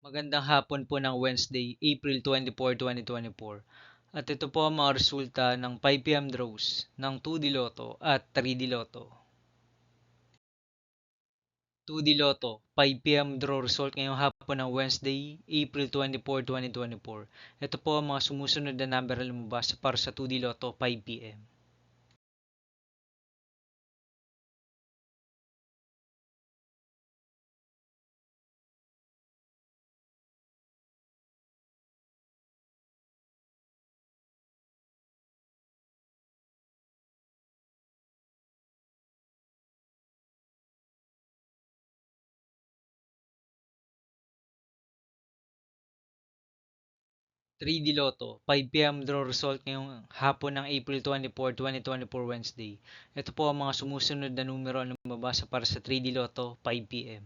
Magandang hapon po ng Wednesday, April 24, 2024. At ito po ang mga resulta ng 5 PM draws ng 2D Lotto at 3D Lotto. 2D Lotto, 5 PM draw result ngayong hapon ng Wednesday, April 24, 2024. Ito po ang mga sumusunod na number na lumabas para sa 2D Lotto 5 PM. 3D Lotto, 5 PM draw result ngayong hapon ng April 24, 2024 Wednesday. Ito po ang mga sumusunod na numero na lumabas para sa 3D Lotto 5 PM.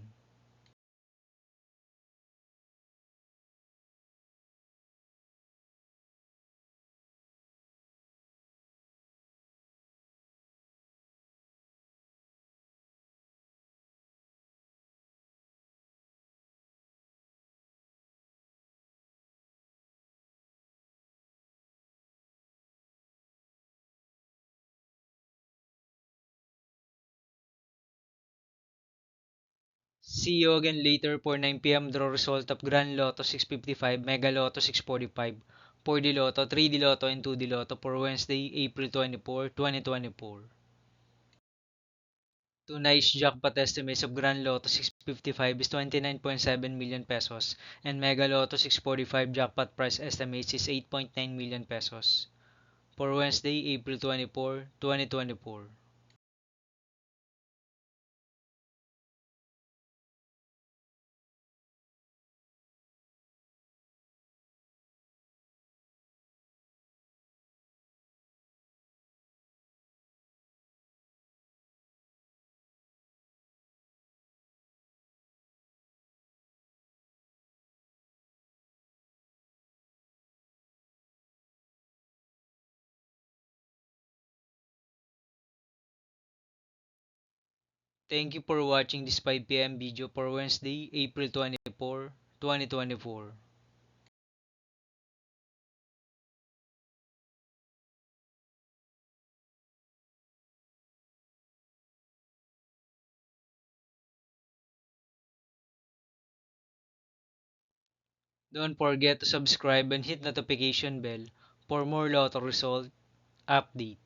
'See you again later for 9 PM draw result of Grand Lotto 655, Mega Lotto 645, 4D Lotto, 3D Lotto, and 2D Lotto for Wednesday, April 24, 2024. Tonight's jackpot estimates of Grand Lotto 655 is 29.7 million pesos and Mega Lotto 645 jackpot price estimates is 8.9 million pesos for Wednesday, April 24, 2024. Thank you for watching this 5 PM video for Wednesday, April 24, 2024. Don't forget to subscribe and hit notification bell for more lotto result update.